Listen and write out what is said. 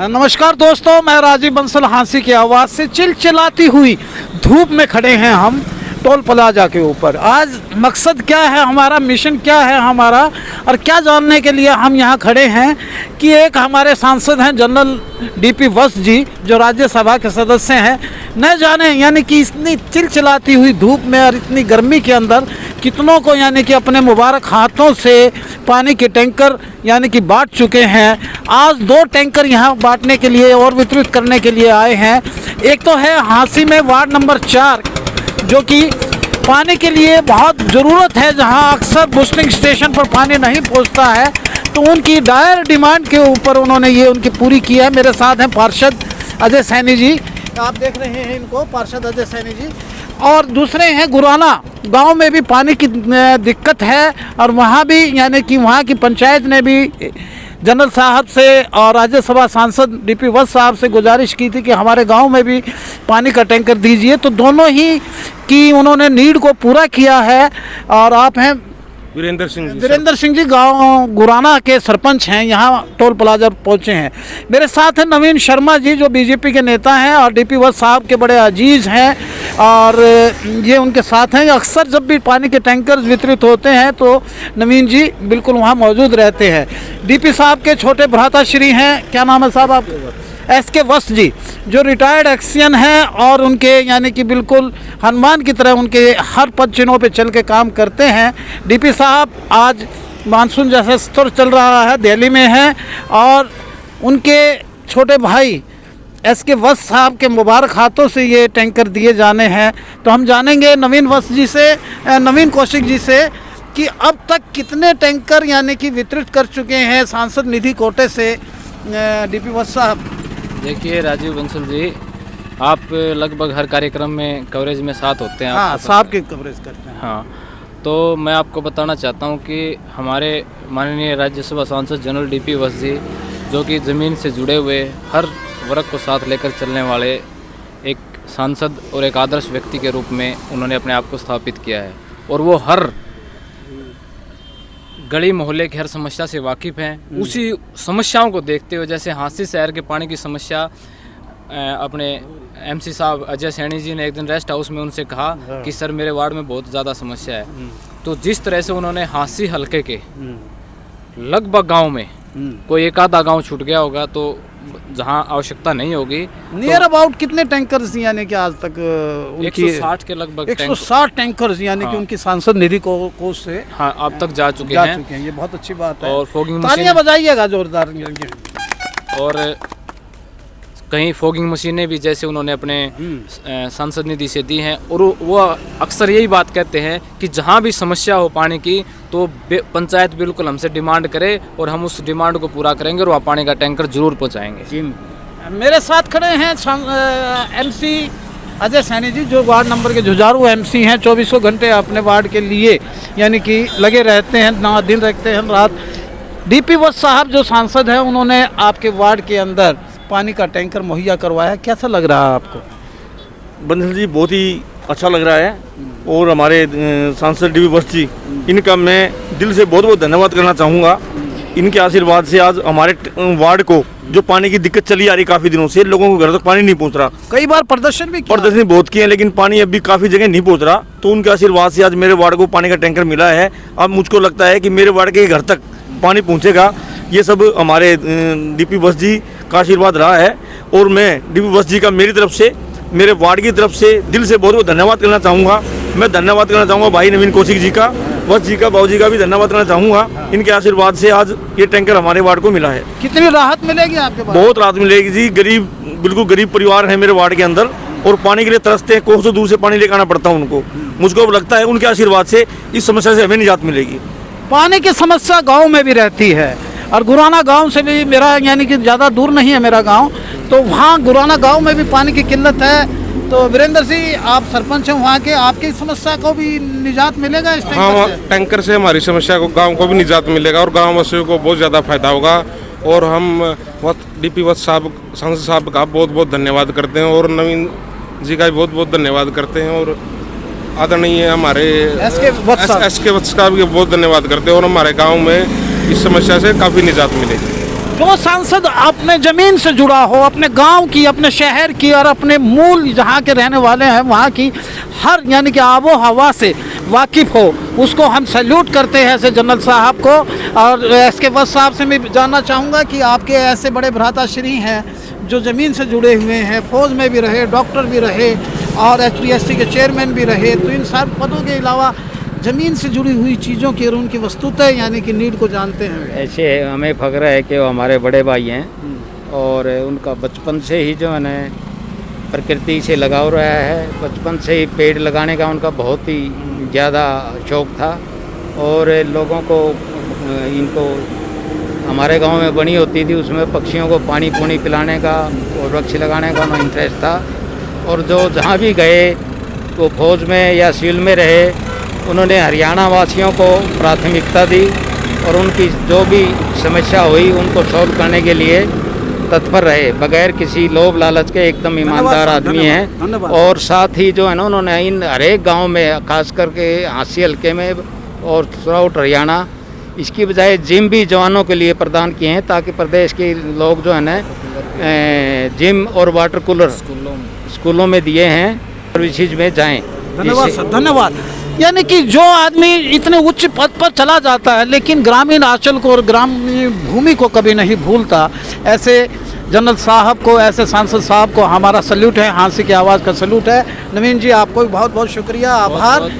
नमस्कार दोस्तों, मैं राजीव बंसल हाँसी की आवाज़ से चिलचिलाती हुई धूप में खड़े हैं हम टोल प्लाजा के ऊपर। आज मकसद क्या है हमारा, मिशन क्या है हमारा, और क्या जानने के लिए हम यहाँ खड़े हैं कि एक हमारे सांसद हैं जनरल डीपी वत्स जी, जो राज्यसभा के सदस्य हैं। न जाने यानी कि इतनी चिलचिलाती हुई धूप में और इतनी गर्मी के अंदर कितनों को यानी कि अपने मुबारक हाथों से पानी के टैंकर यानी कि बांट चुके हैं। आज 2 टैंकर यहाँ बांटने के लिए और वितरित करने के लिए आए हैं। एक तो है हाँसी में वार्ड नंबर 4, जो कि पानी के लिए बहुत ज़रूरत है, जहां अक्सर बूस्टिंग स्टेशन पर पानी नहीं पहुंचता है, तो उनकी डायर डिमांड के ऊपर उन्होंने ये उनकी पूरी की है। मेरे साथ हैं पार्षद अजय सैनी जी, आप देख रहे हैं इनको, पार्षद अजय सैनी जी। और दूसरे हैं गुराना गांव में भी पानी की दिक्कत है, और वहाँ भी यानी कि वहाँ की पंचायत ने भी जनरल साहब से और राज्यसभा सांसद डीपी वत्स साहब से गुजारिश की थी कि हमारे गांव में भी पानी का टैंकर दीजिए, तो दोनों ही की उन्होंने नीड को पूरा किया है। और आप हैं वीरेंद्र सिंह जी गांव गुराना के सरपंच हैं, यहाँ टोल प्लाजा पहुँचे हैं। मेरे साथ हैं नवीन शर्मा जी, जो बीजेपी के नेता हैं और डीपी वत्स साहब के बड़े अजीज़ हैं, और ये उनके साथ हैं। अक्सर जब भी पानी के टैंकर वितरित होते हैं तो नवीन जी बिल्कुल वहाँ मौजूद रहते हैं। डीपी साहब के छोटे भ्राताश्री हैं, क्या नाम है साहब आप? एसके वत्स जी, जो रिटायर्ड एक्सियन हैं, और उनके यानी कि बिल्कुल हनुमान की तरह उनके हर पद चिन्हों पे चल के काम करते हैं। डीपी साहब आज मानसून जैसा स्तर चल रहा है, दिल्ली में हैं, और उनके छोटे भाई एसके वत्स साहब के मुबारक हाथों से ये टैंकर दिए जाने हैं। तो हम जानेंगे नवीन वत्स जी से, नवीन कौशिक जी से, कि अब तक कितने टैंकर यानी कि वितरित कर चुके हैं सांसद निधि कोटे से डीपी वत्स साहब। देखिए राजीव बंसल जी, आप लगभग हर कार्यक्रम में कवरेज में साथ होते हैं। हाँ, साहब की कवरेज करते हैं। हाँ, तो मैं आपको बताना चाहता हूँ कि हमारे माननीय राज्यसभा सांसद जनरल डीपी वत्स जी, जो कि ज़मीन से जुड़े हुए हर वर्ग को साथ लेकर चलने वाले एक सांसद और एक आदर्श व्यक्ति के रूप में उन्होंने अपने आप को स्थापित किया है, और वो हर गली मोहल्ले की हर समस्या से वाकिफ़ हैं। उसी समस्याओं को देखते हुए, जैसे हाँसी शहर के पानी की समस्या, अपने एमसी साहब अजय सैनी जी ने एक दिन रेस्ट हाउस में उनसे कहा कि सर मेरे वार्ड में बहुत ज़्यादा समस्या है, तो जिस तरह से उन्होंने हाँसी हलके के लगभग गांव में कोई एक आधा गांव छूट गया होगा, तो जहां आवश्यकता नहीं होगी, नियर अबाउट कितने टैंकर्स यानी कि आज तक 160 के लगभग 160 टैंकर्स यानी कि उनकी सांसद निधि कोष से हाँ अब तक जा चुके हैं। ये बहुत अच्छी बात है। और फोगिंग तालियां बजाइएगा जोरदार। और कहीं फोगिंग मशीनें भी जैसे उन्होंने अपने सांसद निधि से दी हैं, और वो अक्सर यही बात कहते हैं कि जहाँ भी समस्या हो पानी की, तो पंचायत बिल्कुल हमसे डिमांड करे और हम उस डिमांड को पूरा करेंगे और वहाँ पानी का टैंकर जरूर पहुँचाएंगे। मेरे साथ खड़े हैं एमसी अजय सैनी जी, जो वार्ड नंबर के जुझारू एमसी हैं, 24 घंटे अपने वार्ड के लिए यानी कि लगे रहते हैं, ना दिन रखते हैं रात। डीपी वत्स साहब जो सांसद हैं, उन्होंने आपके वार्ड के अंदर पानी का टैंकर मुहैया करवाया, कैसा लग रहा है आपको? बंसल जी बहुत ही अच्छा लग रहा है, और हमारे सांसद डीपी वत्स जी, इनका मैं दिल से बहुत बहुत धन्यवाद करना चाहूँगा। इनके आशीर्वाद से आज हमारे वार्ड को जो पानी की दिक्कत चली आ रही काफ़ी दिनों से, लोगों को घर तक पानी नहीं पहुँच रहा। कई बार प्रदर्शन बहुत किए, लेकिन पानी अभी काफ़ी जगह नहीं पहुँच रहा। तो उनके आशीर्वाद से आज मेरे वार्ड को पानी का टैंकर मिला है। अब मुझको लगता है कि मेरे वार्ड के घर तक पानी पहुँचेगा। ये सब हमारे डीपी वत्स जी का आशीर्वाद रहा है, और मैं डीपी वत्स जी का मेरी तरफ से, मेरे वार्ड की तरफ से दिल से बहुत बहुत धन्यवाद करना चाहूँगा। मैं धन्यवाद करना चाहूँगा भाई नवीन कौशिक जी का, वत्स जी का, बाबू जी का भी धन्यवाद करना चाहूँगा। इनके आशीर्वाद से आज ये टैंकर हमारे वार्ड को मिला है। कितनी राहत मिलेगी आपके पास? बहुत राहत मिलेगी जी। बिल्कुल गरीब परिवार है मेरे वार्ड के अंदर, और पानी के लिए तरसते हैं, कोसों दूर से पानी लेकर आना पड़ता है उनको। मुझको लगता है उनके आशीर्वाद से इस समस्या से हमें निजात मिलेगी। पानी की समस्या गाँव में भी रहती है, और गुराना गांव से भी मेरा यानी कि ज़्यादा दूर नहीं है मेरा गांव, तो वहाँ गुराना गांव में भी पानी की किल्लत है। तो वीरेंद्र सिंह, आप सरपंच हैं वहाँ के, आपकी समस्या को भी निजात मिलेगा इस टैंकर से? टैंकर से हमारी समस्या को, गांव को भी निजात मिलेगा, और गांव वासियों को बहुत ज़्यादा फायदा होगा। और हम डीपी वत्स साहब, सांसद साहब का बहुत बहुत धन्यवाद करते हैं, और नवीन जी का भी बहुत बहुत धन्यवाद करते हैं, और आदरणीय हमारे एसके वत्स का भी बहुत धन्यवाद करते हैं, और हमारे गाँव में इस समस्या से काफ़ी निजात मिलेगी। जो सांसद अपने ज़मीन से जुड़ा हो, अपने गांव की, अपने शहर की और अपने मूल जहां के रहने वाले हैं वहां की हर यानी कि आबो हवा से वाकिफ़ हो, उसको हम सैल्यूट करते हैं ऐसे जनरल साहब को। और एसके वस्त साहब से मैं जानना चाहूँगा कि आपके ऐसे बड़े भ्राताश्री हैं जो ज़मीन से जुड़े हुए हैं, फ़ौज में भी रहे, डॉक्टर भी रहे और HPSC के चेयरमैन भी रहे, तो इन सब पदों के अलावा ज़मीन से जुड़ी हुई चीज़ों की और उनकी वस्तुतः यानी कि नीड को जानते हैं। ऐसे हमें फ़ख्र है कि वो हमारे बड़े भाई हैं और उनका बचपन से ही जो है ना प्रकृति से लगाव रहा है। बचपन से ही पेड़ लगाने का उनका बहुत ही ज़्यादा शौक़ था और लोगों को इनको हमारे गांव में बनी होती थी, उसमें पक्षियों को पानी पूनी पिलाने का और वृक्ष लगाने का उन्हें इंटरेस्ट था। और जो जहाँ भी गए वो फौज में या सिविल में रहे, उन्होंने हरियाणा वासियों को प्राथमिकता दी और उनकी जो भी समस्या हुई उनको सॉल्व करने के लिए तत्पर रहे, बगैर किसी लोभ लालच के। एकदम ईमानदार आदमी हैं। और साथ ही जो है ना उन्होंने इन हर एक गाँव में, खास करके हांसी हल्के में और थ्रू आउट हरियाणा, इसकी बजाय जिम भी जवानों के लिए प्रदान किए हैं ताकि प्रदेश के लोग जो है ना जिम और वाटर कूलर स्कूलों में दिए हैं, सर्विसेज में जाएं। धन्यवाद सर, धन्यवाद। यानी कि जो आदमी इतने उच्च पद पर चला जाता है लेकिन ग्रामीण आंचल को और ग्रामीण भूमि को कभी नहीं भूलता, ऐसे जनरल साहब को, ऐसे सांसद साहब को हमारा सल्यूट है, हांसी की आवाज़ का सल्यूट है। नवीन जी आपको भी बहुत बहुत शुक्रिया, आभार।